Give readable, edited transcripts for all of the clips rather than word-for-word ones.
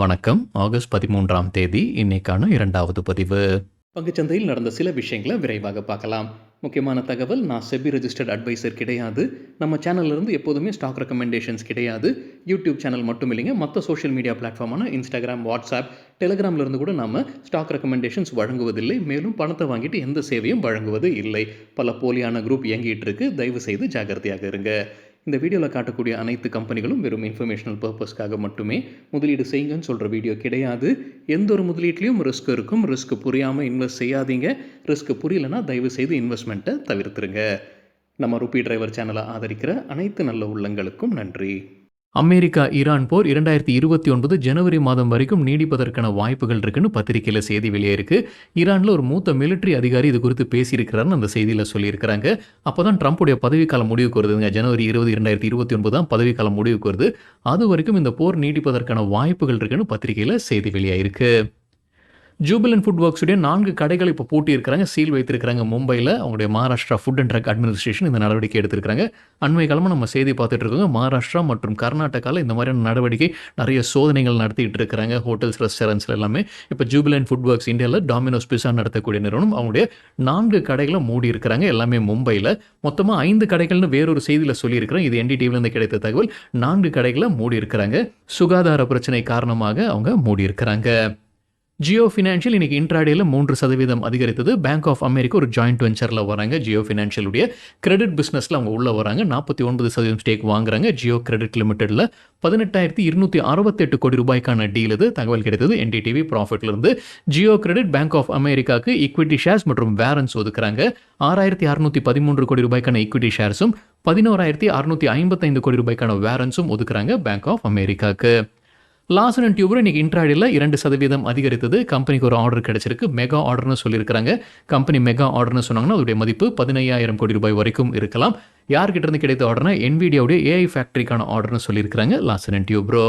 வணக்கம். ஆகஸ்ட் 13ஆம் தேதி இன்னைக்கான 2வது பதிவு. பங்குச்சந்தையில் நடந்த சில விஷயங்களை விரைவாக பார்க்கலாம். முக்கியமான தகவல், நான் செபி ரெஜிஸ்டர்ட் அட்வைசர் கிடையாது. நம்ம சேனல்லேருந்து எப்போதுமே ஸ்டாக் ரெக்கமெண்டேஷன்ஸ் கிடையாது. யூடியூப் சேனல் மட்டும் இல்லைங்க, மற்ற சோஷியல் மீடியா பிளாட்ஃபார்மான இன்ஸ்டாகிராம், வாட்ஸ்அப், டெலிகிராம்லேருந்து கூட நம்ம ஸ்டாக் ரெக்கமெண்டேஷன்ஸ் வழங்குவதில்லை. மேலும் பணத்தை வாங்கிட்டு எந்த சேவையும் வழங்குவது இல்லை. பல போலியான குரூப் இயங்கிட்டு இருக்கு. தயவு செய்து ஜாகிரதையாக இருங்க. இந்த வீடியோவில் காட்டக்கூடிய அனைத்து கம்பெனிகளும் வெறும் இன்ஃபர்மேஷனல் பர்பஸ்க்காக மட்டுமே முதலீடு செய்யுங்கன்னு சொல்கிற வீடியோ கிடையாது. எந்த ஒரு முதலீட்லையும் ரிஸ்க் இருக்கும். ரிஸ்க் புரியாமல் இன்வெஸ்ட் செய்யாதீங்க. ரிஸ்க் புரியலைன்னா தயவு செய்து இன்வெஸ்ட்மெண்ட்டை தவிர்த்துருங்க. நம்ம ருப்பி டிரைவர் சேனலை ஆதரிக்கிற அனைத்து நல்ல உள்ளங்களுக்கும் நன்றி. அமெரிக்கா ஈரான் போர் 2029 ஜனவரி மாதம் வரைக்கும் நீடிப்பதற்கான வாய்ப்புகள் இருக்குன்னு பத்திரிகையில் செய்தி வெளியேருக்கு. ஈரானில் ஒரு மூத்த மிலிட்டரி அதிகாரி இது குறித்து பேசியிருக்கிறாருன்னு அந்த செய்தியில் சொல்லியிருக்கிறாங்க. அப்போ தான் ட்ரம்ப்புடைய பதவிக்காலம் முடிவுக்கு வருதுங்க. ஜனவரி 20, 2029 தான் பதவிக்காலம் முடிவுக்கு வருது. அது வரைக்கும் இந்த போர் நீடிப்பதற்கான வாய்ப்புகள் இருக்குன்னு பத்திரிகையில் செய்தி வெளியாயிருக்கு. ஜூபிலண்ட் ஃபுட்வொர்க்ஸுடைய 4 கடைகள் இப்போ பூட்டியிருக்கிறாங்க, சீல் வைத்திருக்கிறாங்க மும்பையில். அவங்களுடைய Maharashtra food and drug administration இந்த நடவடிக்கை எடுத்திருக்கிறாங்க. அண்மை காலமாக நம்ம செய்தி பார்த்துட்டு இருக்கோங்க. மகாராஷ்டிரா மற்றும் கர்நாடகாவில் இந்த மாதிரியான நடவடிக்கை நிறைய சோதனைகள் நடத்திட்டு இருக்கிறாங்க. ஹோட்டல்ஸ், ரெஸ்டாரண்ட்ஸில் எல்லாமே. இப்போ ஜூபிலண்ட் ஃபுட்வொர்க்ஸ் இந்தியாவில் டாமினோஸ் பிஸா நடத்தக்கூடிய நிறுவனம் அவங்களுடைய 4 கடைகளை மூடி இருக்கிறாங்க, எல்லாமே மும்பையில். மொத்தமாக 5 கடைகள்னு வேறொரு செய்தியில் சொல்லியிருக்கிறேன். இது NDTVலேருந்து கிடைத்த தகவல். 4 கடைகளை மூடி இருக்கிறாங்க. சுகாதார பிரச்சனை காரணமாக அவங்க மூடி இருக்கிறாங்க. ஜியோ ஃபினான்ஷியல் இன்னைக்கு இன்ட்ராடேல 3% அதிகரித்தது. பேங்க் ஆஃப் அமெரிக்கா ஒரு ஜாயிண்ட் வெஞ்சரில் வராங்க. ஜியோ ஃபினான்ஷியலுடைய கிரெடிட் பிஸ்னஸில் அவங்க உள்ளே வராங்க. 49% ஸ்டேக் வாங்குறாங்க. ஜியோ கிரெடிட் லிமிடெடில் 18,268 கோடி ரூபாய்க்கான டீல் இது. தகவல் கிடைத்தது NDTV ப்ராஃபிட்லேருந்து. ஜியோ கிரெடிட் பேங்க் ஆஃப் அமெரிக்காவுக்கு ஈக்விட்டி ஷேர்ஸ் மற்றும் வேரன்ஸ் ஒதுக்குறாங்க. 6,613 கோடி ரூபாய்க்கான ஈக்விட்டி ஷேர்ஸும் 11,655 கோடி ரூபாய்க்கான வேரன்ஸும் ஒதுக்குறாங்க பேங்க் ஆஃப் அமெரிக்காவுக்கு. லார்சன் அண்ட் டியூப்ரோ இன்னைக்கு இன்ட்ராடேல 2% அதிகரித்தது. கம்பெனிக்கு ஒரு ஆர்டர் கிடைச்சிருக்கு. மெகா ஆர்டர்னு சொல்லியிருக்கிறாங்க. கம்பெனி மெகா ஆர்டர்னு சொன்னாங்கன்னா அதோடைய மதிப்பு 15,000 கோடி ரூபாய் வரைக்கும் இருக்கலாம். யார்கிட்ட இருந்து கிடைத்த ஆர்டர்னா NVIDIAவுடைய AI ஃபேக்டரிக்கான ஆர்டர்னு சொல்லியிருக்கிறாங்க லார்சன் அண்ட் டியூப்ரோ.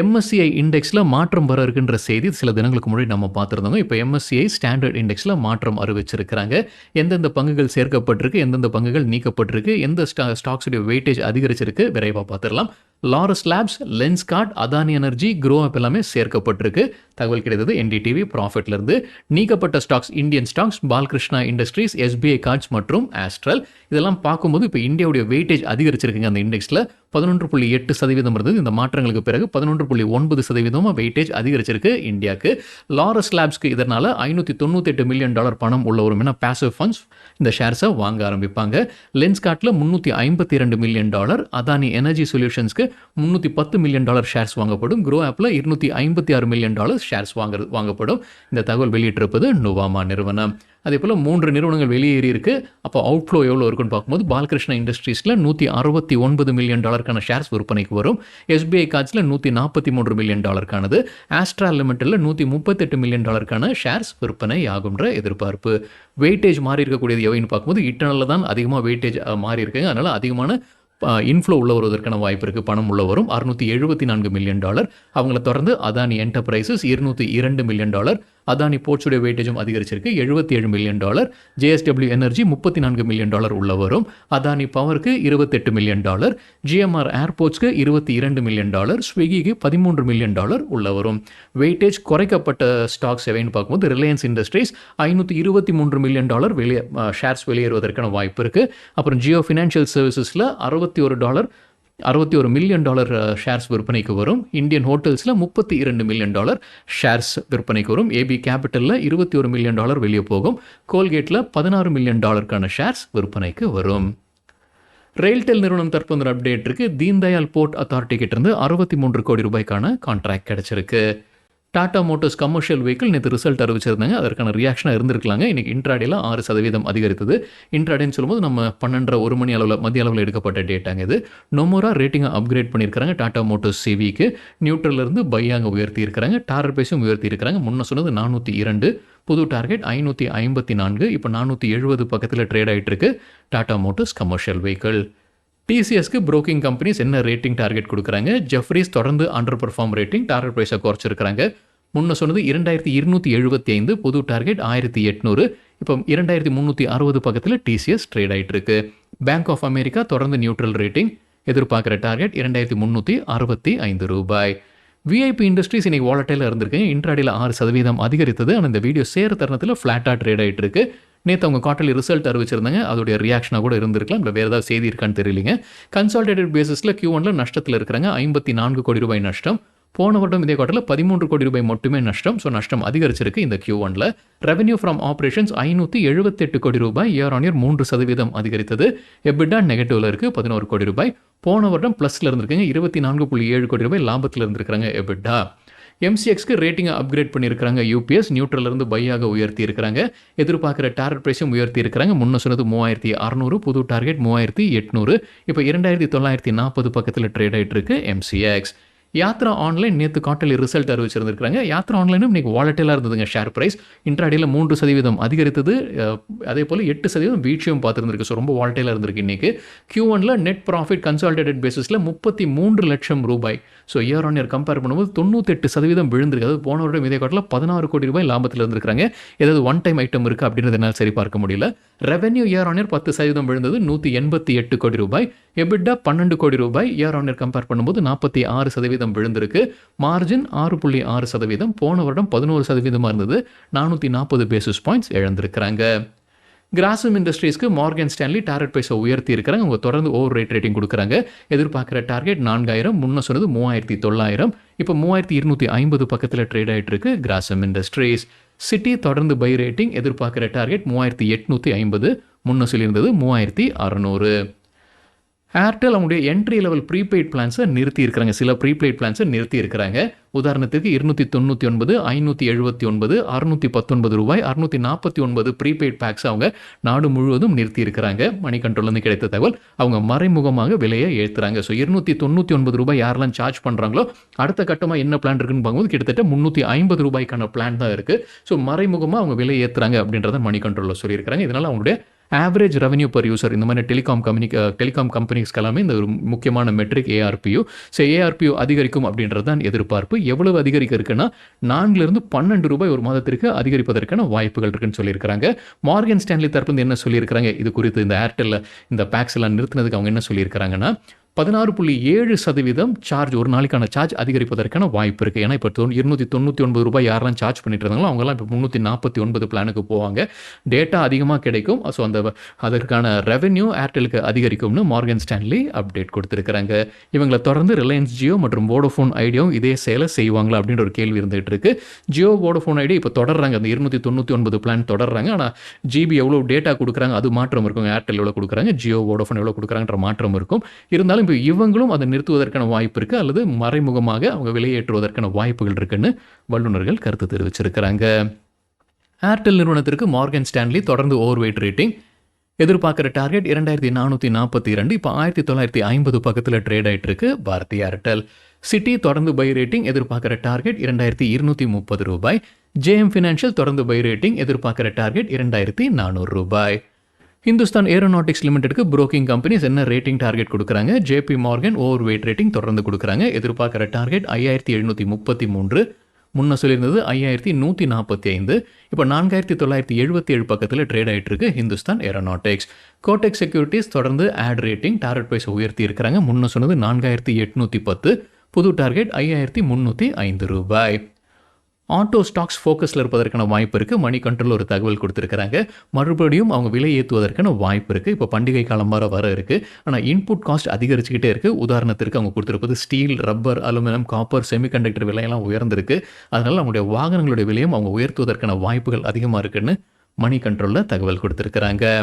MSCI இண்டெக்ஸில் மாற்றம் வர இருக்குன்ற செய்தி சில தினங்களுக்கு முன்னாடி நம்ம பார்த்துருந்தோங்க. இப்போ MSCI ஸ்டாண்டர்ட் இண்டெக்ஸில் மாற்றம் அறிவிச்சிருக்கிறாங்க. எந்தெந்த பங்குகள் சேர்க்கப்பட்டிருக்கு, எந்தெந்த பங்குகள் நீக்கப்பட்டிருக்கு, எந்த ஸ்டாக்ஸுடைய வெயிட்டேஜ் அதிகரிச்சிருக்கு, விரைவாக பார்த்துடலாம். லாரஸ் லேப்ஸ், லென்ஸ்கார்ட், அதானி எனர்ஜி, Groww எல்லாம் சேர்க்கப்பட்டிருக்கு. தகவல் கிடைத்தது NDTV ப்ராஃபிட்லேருந்து. நீக்கப்பட்ட stocks, Indian stocks, Balakrishna Industries, SBI cards மற்றும் ஆஸ்ட்ரல். இதெல்லாம் பார்க்கும்போது இப்போ இந்தியாவுடைய வெயிட்டேஜ் அதிகரிச்சிருக்குங்க. அந்த இண்டெக்ஸில் 11.8% இருந்தது. இந்த மாற்றங்களுக்கு பிறகு 11.9% வெயிட்டேஜ் அதிகரிச்சிருக்கு இந்தியாவுக்கு. லாரஸ் லேப்ஸ்க்கு இதனால் $598 மில்லியன் பணம் உள்ள ஒரு பேசிவ் ஃபண்ட்ஸ் இந்த ஷேர்ஸை வாங்க ஆரம்பிப்பாங்க. லென்ஸ்கார்ட்டில் $352 மில்லியன், அதானி எனர்ஜி சொல்யூஷன்ஸ்க்கு $310 மில்லியன் ஷேர்ஸ் வாங்கப்படும். Groww ஆப்பில் $256 மில்லியன் ஷேர்ஸ் வாங்கப்படும். இந்த தகவல் வெளியிட்டிருப்பது நுவாமா நிறுவனம். அதே போல் 3 நிறுவனங்கள் வெளியேறி இருக்கு. அப்போ அவுட்ஃப்ளோ எவ்வளோ இருக்குன்னு பார்க்கும்போது பாலகிருஷ்ணா இண்டஸ்ட்ரீஸில் $169 மில்லியன் ஷேர்ஸ் விற்பனைக்கு வரும். SBI கார்ட்ஸில் $143 மில்லியன் ஆஸ்ட்ரால் லிமிட்டடில் $138 மில்லியன் ஷேர்ஸ் விற்பனை ஆகுன்ற எதிர்பார்ப்பு. வெயிட்டேஜ் மாறி இருக்கக்கூடியது எவைன்னு பார்க்கும்போது இட்டர்னலில் தான் அதிகமாக வெயிட்டேஜ் மாறி இருக்குங்க. அதனால் அதிகமான இன்ஃப்ளோ உள்ள வருவதற்கான வாய்ப்பு இருக்குது. பணம் உள்ள வரும். $674 மில்லியன். அவங்கள தொடர்ந்து அதானி என்டர்பிரைசஸ் $202 மில்லியன். அதானி போர்ட்ஸுடைய வெயிட்டேஜும் அதிகரிச்சிருக்கு. $77 மில்லியன். JSW எனர்ஜி $34 மில்லியன் உள்ள வரும். அதானி பவருக்கு $28 மில்லியன். GMR ஏர்போர்ட்ஸ்க்கு $22 மில்லியன். ஸ்விக்கிக்கு $13 மில்லியன் உள்ள வரும். வெயிட்டேஜ் குறைக்கப்பட்ட ஸ்டாக்ஸ் எவைன்னு பார்க்கும்போது ரிலையன்ஸ் இண்டஸ்ட்ரீஸ் $523 மில்லியன் ஷேர்ஸ் வெளியேறுவதற்கான வாய்ப்பு இருக்குது. அப்புறம் ஜியோ ஃபினான்ஷியல் சர்வீசஸில் $61 மில்லியன் ஷேர்ஸ் விற்பனைக்கு வரும். இந்தியன் ஹோட்டல்ஸில் $32 மில்லியன் ஷேர்ஸ் விற்பனைக்கு வரும். AB கேபிட்டலில் $21 மில்லியன் வெளியே போகும். கோல்கேட்டில் $16 மில்லியன் ஷேர்ஸ் விற்பனைக்கு வரும். ரெயில்டெல் நிறுவனம் தற்போது ஒரு அப்டேட் இருக்குது. தீன்தயாள் போர்ட் அத்தாரிட்டி கிட்டேருந்து 63 கோடி ரூபாய்க்கான கான்ட்ராக்ட் கிடைச்சிருக்கு. டாடா மோட்டர்ஸ் கமர்ஷியல் வெஹிக்கிள் நேற்று ரிசல்ட் அறிவிச்சிருந்தாங்க. அதற்கான ரியாக்ஷனாக இருந்திருக்கலாங்க. இன்றைக்கி இன்ட்ராடேல 6% அதிகரித்தது. இன்ட்ராடேன்னு சொல்லும்போது நம்ம 12:30 மணி அளவில் மத்திய அளவில் எடுக்கப்பட்ட டேட்டாங்க இது. நொமோரா ரேட்டிங்கை அப்கிரேட் பண்ணியிருக்கிறாங்க. டாடா மோட்டர்ஸ் CVக்கு நியூட்ரலிருந்து பையாங்க உயர்த்தி இருக்கிறாங்க. டாரர் பேஸும் உயர்த்தி இருக்கிறாங்க. முன்ன சொன்னது 402, புது டார்கெட் 554, இப்போ 470 பக்கத்தில் ட்ரேட் ஆகிட்டு இருக்கு டாடா மோட்டர்ஸ் கமர்ஷியல் வெஹிக்கிள். TCSக்கு புரோக்கிங் கம்பெனிஸ் என்ன ரேட்டிங் டார்கெட் கொடுக்குறாங்க? ஜெஃப்ரீஸ் தொடர்ந்து அண்டர் பெர்ஃபார்ம் ரேட்டிங், டாரர் ப்ரைஸை குறைச்சிருக்கிறாங்க. முன்ன சொன்னது 2275, புது டார்கெட் 1800, இப்போ 2360 பக்கத்தில் TCS ட்ரேட் ஆகிட்டு இருக்கு. பேங்க் ஆஃப் அமெரிக்கா தொடர்ந்து நியூட்ரல் ரேட்டிங், எதிர்பார்க்குற டார்கெட் 2365 ரூபாய். விஐபி இண்டஸ்ட்ரீஸ் இன்னைக்கு வாலட்டைல இருந்திருக்குங்க. இன்ட்ராடேல 6% அதிகரித்தது. ஆனால் இந்த வீடியோ சேர தருணத்தில் ஃப்ளாட்டாக ட்ரேட் ஆகிட்டு இருக்கு. நேற்று அவங்க குவார்ட்டர்லி ரிசல்ட் அறிவிச்சிருந்தாங்க. அதோடைய ரியாக்ஷனாக கூட இருந்திருக்கலாம். இல்லை வேறு ஏதாவது செய்தி இருக்கான்னு தெரியலிங்க. கன்சாலிடேட்டட் பேசிஸில் Q1 நஷ்டத்தில் இருக்கிறாங்க. 54 கோடி ரூபாய் நஷ்டம். போன வருடம் இதே குவார்ட்டரில் 13 கோடி ரூபாய் மட்டுமே நஷ்டம். ஸோ நஷ்டம் அதிகரிச்சிருக்கு இந்த Q1. ரெவென்யூ ஃப்ரம் ஆப்ரேஷன்ஸ் 578 கோடி ரூபாய், இயர் ஆன் இயர் 3% அதிகரித்தது. எபிட்டா நெகட்டிவ்ல இருக்குது, 11 கோடி ரூபாய். போன வருடம் ப்ளஸில் இருந்திருக்குங்க, 24.7 கோடி ரூபாய் லாபத்தில் இருந்திருக்கிறாங்க எபிட்டா. MCXக்கு ரேட்டிங்கை அப்கிரேட் பண்ணியிருக்காங்க. யூபிஎஸ் நியூட்ரலிருந்து பையாக உயர்த்தி இருக்கிறாங்க. எதிர்பார்க்குற டார்கெட் ப்ரைஸும் உயர்த்தி இருக்கிறாங்க. முன்ன சொன்னது 3600, புது டார்கெட் 3800. இப்போ 2940 பக்கத்தில் ட்ரேட் ஆகிட்டு இருக்கு MCX. யாத்ரா ஆன்லைன் நேற்று குவார்ட்டர்லி ரிசல்ட் அறிவிச்சிருந்திருக்காங்க. யாத்ரா ஆன்லைனும் இன்னைக்கு வாலட்டைலாக இருந்ததுங்க. ஷேர் பிரைஸ் இன்ட்ராடேல 3% அதிகரித்தது. அதே போல் 8% வீழ்ச்சியும் பார்த்துருந்துருக்கு. ஸோ ரொம்ப வாலட்டைலாக இருந்திருக்கு இன்னைக்கு. Q1 நெட் ப்ராஃபிட் கன்சாலிடேட்டட் பேசிஸில் 33 லட்சம் ரூபாய். So year on year compare பண்ணும்போது 98% விழுந்திருக்கு. அதாவது போன வருடம் இதே குவார்ட்டரில் 16 கோடி ரூபாய் லாபத்தில் இருந்திருக்காங்க. ஏதாவது ஒன் டைம் ஐட்டம் இருக்குது அப்படின்றது என்னால் சரி பார்க்க முடியல. ரெவென்யூ இயர் ஆன் இயர் 10% விழுந்தது, 188 கோடி ரூபாய். எபிட்டா 12 கோடி ரூபாய். இயர் ஆன் இயர் கம்பேர் பண்ணும்போது 46% விழுந்திருக்கு. மார்ஜின் 6.6%. போன வருடம் 11% இருந்தது. 440 பேசிஸ் பாயிண்ட்ஸ் இழந்திருக்கிறாங்க. கிராசிம் இண்டஸ்ட்ரீஸ்க்கு மார்கன் ஸ்டான்லி டார்கெட் பிரைஸை உயர்த்தி இருக்கிறாங்க. அவங்க தொடர்ந்து ஓவர் ரேட்டிங் கொடுக்குறாங்க. எதிர்பார்க்குற டார்கெட் 4000, முன்ன சொன்னது 3900. இப்போ 3250 பக்கத்தில் ட்ரேட் ஆகிட்டு இருக்கு கிராசிம் இண்டஸ்ட்ரீஸ். சிட்டி தொடர்ந்து பை ரேட்டிங், எதிர்பார்க்குற டார்கெட் 3850, முன்ன சொல்லியிருந்தது 3600. ஏர்டெல் அவங்களுடைய என்ட்ரி லெவல் ப்ரீபெய்ட் பிளான்ஸை நிறுத்தி இருக்கிறாங்க. சில ப்ரீபெய்ட் பிளான்ஸை நிறுத்தி இருக்கிறாங்க. உதாரணத்துக்கு 299, 579, 619 ரூபாய், 649 ப்ரீபெய்ட் பேக்ஸ் அவங்க நாடு முழுவதும் நிறுத்தி இருக்கிறாங்க. மணி கண்ட்ரோல்லேருந்து கிடைத்த தகவல். அவங்க மறைமுகமாக விலையை ஏற்றுறாங்க. ஸோ 299 ரூபாய் யாரெல்லாம் சார்ஜ் பண்ணுறாங்களோ அடுத்த கட்டமாக என்ன பிளான் இருக்குன்னு பார்க்கும்போது கிட்டத்தட்ட 350 ரூபாய்க்கான பிளான் தான் இருக்குது. ஸோ மறைமுகமாக அவங்க விலையை ஏற்றுறாங்க அப்படின்றத மணி கண்ட்ரோலில் சொல்லியிருக்கிறாங்க. இதனால் அவங்களுடைய ஆவரேஜ் ரெவன்யூ பர் யூசர் இந்த மாதிரி டெலிகாம் கம்பெனிஸ்க்கு எல்லாமே இந்த ஒரு முக்கியமான மெட்ரிக் ARPU. ஸோ ARPU அதிகரிக்கும் அப்படின்றது தான் எதிர்பார்ப்பு. எவ்வளவு அதிகரிக்க இருக்குன்னா 4லிருந்து 12 ரூபாய் ஒரு மாதத்திற்கு அதிகரிப்பதற்கான வாய்ப்புகள் இருக்குன்னு சொல்லியிருக்கிறாங்க. மார்கன் ஸ்டான்லி தரப்புலேருந்து என்ன சொல்லியிருக்கிறாங்க இது குறித்து, இந்த ஏர்டெல்ல இந்த பேக்ஸ் எல்லாம் நிறுத்தினதுக்கு அவங்க என்ன சொல்லியிருக்கிறாங்கன்னா 16.7% சார்ஜ், ஒரு நாளைக்கான சார்ஜ் அதிகரிப்பதற்கான வாய்ப்பு இருக்குது. ஏன்னா இப்போ 299 ரூபாய் யாரெல்லாம் சார்ஜ் பண்ணிட்டு இருந்தாங்களோ அவங்கெல்லாம் இப்போ 349 பிளானுக்கு போவாங்க. டேட்டா அதிகமாக கிடைக்கும். ஸோ அதற்கான ரெவென்யூ ஏர்டெலுக்கு அதிகரிக்கும்னு மார்கன் ஸ்டான்லி அப்டேட் கொடுத்துருக்காங்க. இவங்களை தொடர்ந்து ரிலையன்ஸ் ஜியோ மற்றும் வோடோஃபோன் ஐடியாவும் இதே செயலை செய்வாங்களா அப்படின்ற ஒரு கேள்வி இருந்துகிட்டு இருக்கு. ஜியோ வோடோஃபோன் ஐடியா இப்போ தொடர்றாங்க. அந்த 299 பிளான் தொடர்றாங்க. ஆனால் ஜிபி எவ்வளோ டேட்டா கொடுக்குறாங்க அது மாற்றம் இருக்கும். ஏர்டெல் எவ்வளோ கொடுக்குறாங்க, ஜியோ வோடோஃபோன் எவ்வளோ கொடுக்குறாங்கன்ற மாற்றம் இருக்கும். இருந்தாலும் இப்போ இவங்களும் அதை நிறுத்துவதற்கான வாய்ப்பு இருக்குது, அல்லது மறைமுகமாக அவங்க விலையேற்றுவதற்கான வாய்ப்புகள் இருக்குன்னு வல்லுநர்கள் கருத்து தெரிவிச்சிருக்கிறாங்க. ஏர்டெல் நிறுவனத்திற்கு மார்கன் ஸ்டான்லி தொடர்ந்து ஓவர் வெயிட் ரேட்டிங், எதிர்பார்க்குற டார்கெட் 2442. இப்போ 1950 பக்கத்தில் ட்ரேட் ஆகிட்டு இருக்கு பாரதி ஏர்டெல். சிட்டி தொடர்ந்து பை ரேட்டிங், எதிர்பார்க்குற டார்கெட் 2230 ரூபாய். JM ஃபினான்ஷியல் தொடர்ந்து பை ரேட்டிங், எதிர்பார்க்குற டார்கெட் 2400 ரூபாய். ஹிந்துஸ்தான் ஏரோநாட்டிக்ஸ் லிமிடெடுக்கு புரோக்கிங் கம்பெனிஸ் என்ன ரேட்டிங் டார்கெட் கொடுக்குறாங்க? JPMorgan ஓவர் வெயிட் ரேட்டிங் தொடர்ந்து கொடுக்குறாங்க. எதிர்பார்க்குற டார்கெட் 5733, முன்ன சொல்லியிருந்தது 5145. இப்போ 4977 பக்கத்தில் ட்ரேட் ஆகிட்டு இருக்கு ஹிந்துஸ்தான் ஏரோநாட்டிக்ஸ். கோடெக் செக்யூரிட்டிஸ் தொடர்ந்து ஆட் ரேட்டிங், டார்கெட் ப்ரைஸ் உயர்த்தி இருக்கிறாங்க. முன்ன சொன்னது 4810, புது டார்கெட் 5305 ரூபாய். ஆட்டோ ஸ்டாக்ஸ் ஃபோக்கஸில் இருப்பதற்கான வாய்ப்பு இருக்குது. மணி கண்ட்ரோல் ஒரு தகவல் கொடுத்துருக்காங்க. மறுபடியும் அவங்க விலை ஏற்றுவதற்கான வாய்ப்பு இருக்குது. இப்போ பண்டிகை காலம் வர இருக்குது. ஆனால் இன்புட் காஸ்ட் அதிகரிச்சுக்கிட்டே இருக்குது. உதாரணத்திற்கு அவங்க கொடுத்துருப்பது steel, rubber, aluminium, copper, semiconductor விலையெல்லாம் உயர்ந்திருக்கு. அதனால் அவங்களுடைய வாகனங்களுடைய விலையும் அவங்க உயர்த்துவதற்கான வாய்ப்புகள் அதிகமாக இருக்குன்னு மணி கண்ட்ரோலில் தகவல் கொடுத்துருக்குறாங்க.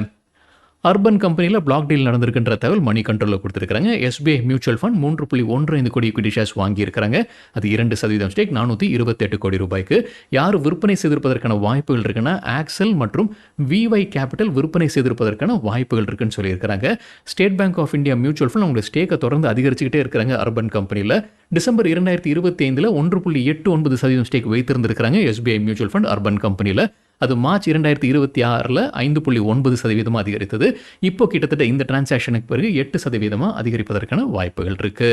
அர்பன் கம்பெனியில் பிளாக் டீல் நடந்திருக்கின்ற தகவல் மணி கண்ட்ரோலில் கொடுத்துருக்காங்க. SBI மியூச்சுவல் ஃபண்ட் 3.15 கோடி ஈக்விட்டி ஷேர்ஸ் வாங்கியிருக்கிறாங்க. அது 2% ஸ்டேக் 428 கோடி ரூபாய்க்கு. யார் விற்பனை செய்திருப்பதற்கான வாய்ப்புகள் இருக்குன்னா ஆக்சல் மற்றும் VY கேபிட்டல் விற்பனை செய்திருப்பதற்கான வாய்ப்புகள் இருக்குன்னு சொல்லியிருக்கிறாங்க. State bank of India mutual fund அவங்களுடைய ஸ்டேக்கை தொடர்ந்து அதிகரிச்சுக்கிட்டே இருக்கிறாங்க. அர்பன் கம்பெனியில் டிசம்பர் 2025 1.89% ஸ்டேக் வைத்திருந்திருக்கிறாங்க SBI மியூச்சுவல் ஃபண்ட் அர்பன் கம்பெனியில். அது மார்ச் 2026 5.9% அதிகரித்தது. இப்போ கிட்டத்தட்ட இந்த டிரான்சாக்ஷனுக்கு பிறகு 8% அதிகரிப்பதற்கான வாய்ப்புகள் இருக்கு.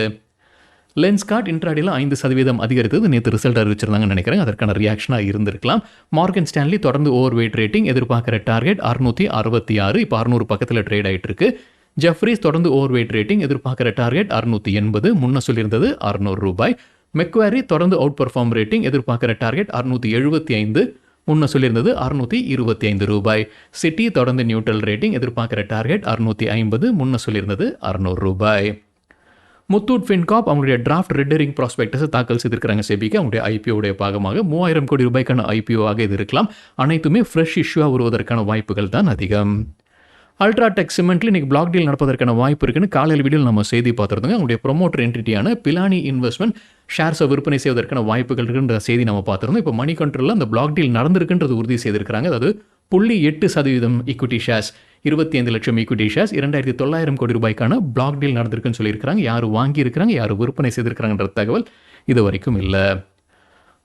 லென்ஸ்கார்ட் இன்ட்ராடேல 5% அதிகரித்தது. நேற்று ரிசல்ட் அறிவிச்சிருந்தாங்கன்னு நினைக்கிறேன். அதற்கான ரியாக்ஷனாக இருந்திருக்கலாம். மார்கன் ஸ்டான்லி தொடர்ந்து ஓவர் வெயிட் ரேட்டிங், எதிர்பார்க்குற டார்கெட் 666. இப்போ 600 பக்கத்தில் ட்ரேட் ஆகிட்டு இருக்கு. ஜெஃப்ரீஸ் தொடர்ந்து ஓவர் வெயிட் ரேட்டிங், எதிர்பார்க்குற டார்கெட் 680, முன்ன சொல்லியிருந்தது 600 ரூபாய். மெக்வாரி தொடர்ந்து அவுட் பர்ஃபார்ம் ரேட்டிங், எதிர்பார்க்குற டார்கெட் 675, முன்ன சொல்லியிருந்தது 625 ரூபாய். சிட்டி தொடர்ந்து நியூட்ரல் ரேட்டிங், எதிர்பார்க்குற டார்கெட் 650, முன்ன சொல்லியிருந்தது 600 ரூபாய். முத்தூட் ஃபின்கார்ப் அவங்களுடைய டிராஃப்ட் ரெண்டரிங் ப்ராஸ்பெக்டஸை தாக்கல் செய்திருக்கிறாங்க செபிக்கு. அவங்களுடைய ஐபிஓடைய பாகமாக 3000 கோடி ரூபாய்க்கான ஐபிஓவாக இது இருக்கலாம். அனைத்துமே ஃப்ரெஷ் இஷ்யூவாக வருவதற்கான வாய்ப்புகள் தான் அதிகம். அல்ட்ராடெக் சிமெண்ட்ல இன்னைக்கு பிளாக் டீல் நடப்பதற்கான வாய்ப்பு இருக்குன்னு காலையில் வீடியோவில் நம்ம செய்தி பார்த்துருந்தோங்க. அவங்களுடைய ப்ரொமோட்டர் என்டிட்டியான பிலானி இன்வெஸ்ட்மெண்ட் ஷேர்ஸை விற்பனை செய்வதற்கான வாய்ப்புகள் இருக்குன்ற செய்தி நம்ம பார்த்துருந்தோம். இப்போ மணி கண்ட்ரோலில் அந்த பிளாக் டீல் நடந்திருக்குன்றது உறுதி செய்திருக்கிறாங்க. அதாவது 0.8% ஈக்விட்டி ஷேர்ஸ், 25 லட்சம் ஈக்விட்டி ஷேர்ஸ், 2900 கோடி ரூபாய்க்கான பிளாக் டீல் நடந்திருக்குன்னு சொல்லியிருக்கிறாங்க. யார் வாங்கியிருக்கிறாங்க, யார் விற்பனை செய்திருக்கிறாங்கன்ற தகவல் இது வரைக்கும் இல்லை.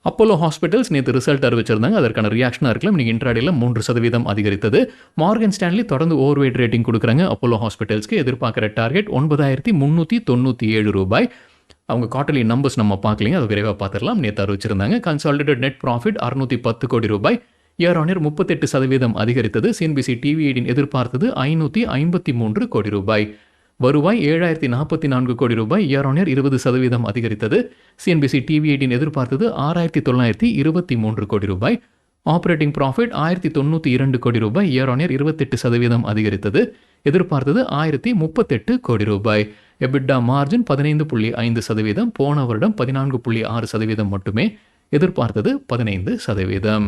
அப்போலோ ஹாஸ்பிட்டல்ஸ் நேற்று ரிசல்ட் அறிவிச்சிருந்தாங்க. அதற்கான ரியாக்ஷனாக இருக்கலாம். இன்றைக்கி இன்ட்ராடேல 3% அதிகரித்தது. மார்கன் ஸ்டான்லி தொடர்ந்து ஓவர்வெயிட் ரேட்டிங் கொடுக்குறாங்க அப்போலோ ஹாஸ்பிட்டல்ஸ்க்கு. எதிர்பார்க்குற டார்கெட் 9397 ரூபாய். அவங்க குவார்டர்லி நம்பர்ஸ் நம்ம பார்க்கலிங்க, அதை விரைவாக பார்த்துடலாம். நேற்று அறிவிச்சிருந்தாங்க. கன்சாலிடேட்டட் நெட் ப்ராஃபிட் 610 கோடி ரூபாய், இயர் ஆன் இயர் 38% அதிகரித்தது. சிஎன்பிசி டிவி18 எதிர்பார்த்தது 553 கோடி ரூபாய். வருவாய் 7044 கோடி ரூபாய், இயர் ஆன் இயர் 20% அதிகரித்தது. சிஎன்பிசி டிவி18 எதிர்பார்த்தது 6923 கோடி ரூபாய். ஆப்ரேட்டிங் ப்ராஃபிட் 1092 கோடி ரூபாய், இயர் ஆன் இயர் 28% அதிகரித்தது. எதிர்பார்த்தது 1038 கோடி ரூபாய். எபிட்டா மார்ஜின் 15.5%, போன வருடம் 14.6% மட்டுமே, எதிர்பார்த்தது 15%.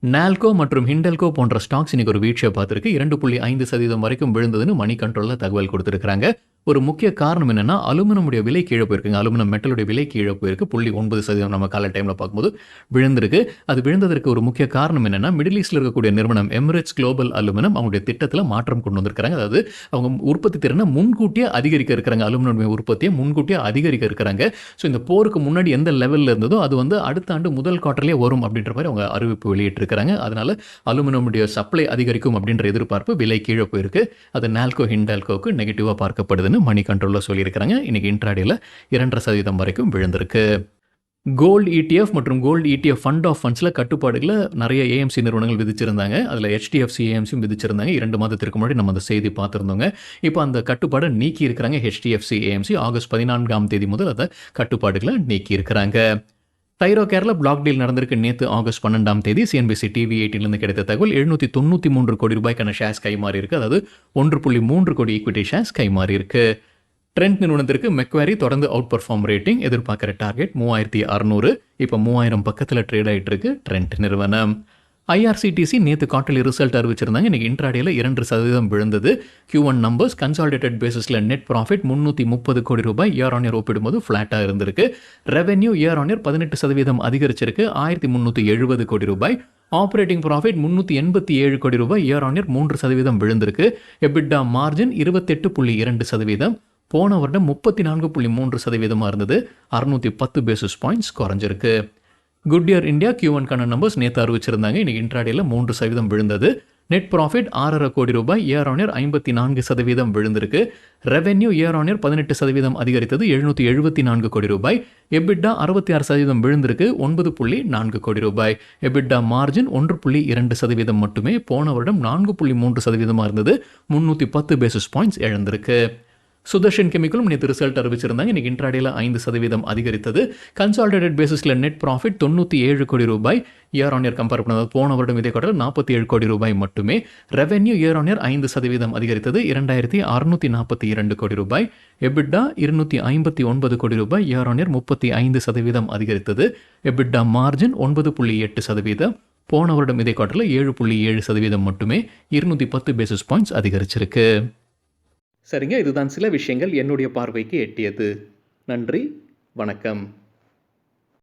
நால்கோ மற்றும் ஹிண்டல்கோ போன்ற ஸ்டாக்ஸ் இன்னைக்கு ஒரு வீழ்ச்சியை பார்த்துருக்கு. 2.5% வரைக்கும் விழுந்ததுன்னு மணி கண்ட்ரோலில் தகவல் கொடுத்துருக்காங்க. ஒரு முக்கிய காரணம் என்னன்னா, அலுமினியமுடைய விலை கீழே போயிருக்குங்க. அலுமினியம் மெட்டலுடைய விலை கீழே போயிருக்கு. 0.9% நம்ம கால டைமில் பார்க்கும்போது விழுந்திருக்கு. அது விழுந்ததற்கு ஒரு முக்கிய காரணம் என்னன்னா, மிடில் ஈஸ்டில் இருக்கக்கூடிய நிறுவனம் எமிரேட்ஸ் குளோபல் அலுமினியம் அவங்களுடைய திட்டத்தில் மாற்றம் கொண்டு வந்திருக்காங்க. அதாவது அவங்க உற்பத்தி திறனை முன்கூட்டியே அதிகரிக்க இருக்கிறாங்க. அலுமினியம் உற்பத்தியை முன்கூட்டியே அதிகரிக்க இருக்கிறாங்க. ஸோ இந்த போருக்கு முன்னாடி எந்த லெவலில் இருந்ததோ அது வந்து அடுத்த ஆண்டு முதல் குவார்ட்டர்லேயே வரும் அப்படின்ற மாதிரி அவங்க அறிவிப்பு வெளியிட்டிருக்கிறாங்க. அதனால அலுமினியமுடைய சப்ளை அதிகரிக்கும் அப்படின்ற எதிர்பார்ப்பு விலை கீழே போயிருக்கு. அது நால்கோ ஹிண்டல்கோக்கு நெகட்டிவாக பார்க்கப்படுதுன்னு மணி கண்ட்ரோலில் சொல்லியிருக்கிறாங்க. இன்னைக்கு இன்ட்ராடேல 2% வரைக்கும் விழுந்திருக்கு. கோல்டு ETF மற்றும் கோல்டு ETF ஃபண்ட் ஆஃப் ஃபண்ட்ஸில் கட்டுப்பாடுகளை நிறைய ஏஎம்சி நிறுவனங்கள் விதிச்சிருந்தாங்க. அதில் HDFC ஏஎம்சியும் விதிச்சிருந்தாங்க. 2 மாதத்திற்கு முன்னாடி நம்ம அந்த செய்தி பார்த்துருந்தோங்க. இப்போ அந்த கட்டுப்பாடை நீக்கி இருக்கிறாங்க. HDFC ஏஎம்சி ஆகஸ்ட் 14ஆம் தேதி முதல் அந்த கட்டுப்பாடுகளை நீக்கி இருக்கிறாங்க. தைரோ கேரளா பிளாக் டீல் நடந்திருக்கு. நேற்று ஆகஸ்ட் 12ஆம் தேதி சிஎன்பிசி டிவி18 கிடைத்த தகவல் 793 கோடி ரூபாய்க்கான ஷேர்ஸ் கைமாறி இருக்கு. அதாவது 1.3 கோடி ஈக்விட்டி ஷேர்ஸ் கைமாறி இருக்கு. ட்ரெண்ட் நிறுவனத்திற்கு மெக்வாரி தொடர்ந்து அவுட் பர்ஃபார்ம் ரேட்டிங், எதிர்பார்க்குற டார்கெட் 3600, இப்போ 3000 பக்கத்தில் ட்ரேட் ஆகிட்டு இருக்கு ட்ரெண்ட் நிறுவனம். IRCTC நேற்று குவார்ட்டர்லி ரிசல்ட் அறிவிச்சிருந்தாங்க. இன்னைக்கு இன்ட்ராடேல 2% விழுந்தது. Q1 நம்பர்ஸ் கன்சாலிடேட்டட் பேசிஸில் நெட் ப்ராஃபிட் 330 கோடி ரூபாய், இயர் ஆன் இயர் ஒப்பிடும்போது ஃப்ளாட்டாக இருந்திருக்கு. ரெவென்யூ இயர் ஆன் இயர் 18% அதிகரிச்சிருக்கு, 1370 கோடி ரூபாய். ஆப்ரேட்டிங் ப்ராஃபிட் 387 கோடி ரூபாய், இயர் ஆன் இயர் 3% விழுந்திருக்கு. எபிட்டா மார்ஜின் 28.2%, போன வருடம் 34.3% இருந்தது, 610 பேசிஸ் பாயிண்ட்ஸ் குறைஞ்சிருக்கு. குட்இயர் இந்தியா Q1க்கான நம்பர்ஸ் நேற்று அறிவிச்சிருந்தாங்க. இன்னைக்கு இன்ட்ராடேல 3% விழுந்தது. நெட் ப்ராஃபிட் 6.5 கோடி ரூபாய், இயர் ஆன் இயர் 54% விழுந்திருக்கு. ரெவென்யூ இயர் ஆன் இயர் 18% அதிகரித்தது, 774 கோடி ரூபாய். எபிட்டா 66% விழுந்திருக்கு, 9.4 கோடி ரூபாய். எபிட்டா மார்ஜின் 1.2% மட்டுமே, போன வருடம் 4.3% இருந்தது, 310 பேசிஸ் பாயிண்ட்ஸ் இழந்திருக்கு. சுதர்ஷன் கெமிக்கலும் நேற்று ரிசல்ட் அறிவிச்சிருந்தாங்க. இன்னைக்கு இன்ட்ராடேல 5% அதிகரித்தது. கன்சாலிடேட்டட் பேசிஸில் நெட் ப்ராஃபிட் 97 கோடி ரூபாய், இயர் ஆன் இயர் கம்பேர் பண்ணது போன வருடம் இதே குவார்ட்டர் 47 கோடி ரூபாய் மட்டுமே. ரெவென்யூ இயர் ஆன் இயர் 5% அதிகரித்தது, 2642 கோடி ரூபாய். எபிட்டா 259 கோடி ரூபாய், இயர் ஆன் இயர் 35% அதிகரித்தது. எபிட்டா மார்ஜின் 9.8%, போன வருடம் இதே குவார்ட்டரில் 7.7% மட்டுமே, 210 பேசிஸ் பாயிண்ட்ஸ் அதிகரிச்சிருக்கு. சரிங்க, இதுதான் சில விஷயங்கள் என்னுடைய பார்வைக்கு எட்டியது. நன்றி, வணக்கம்.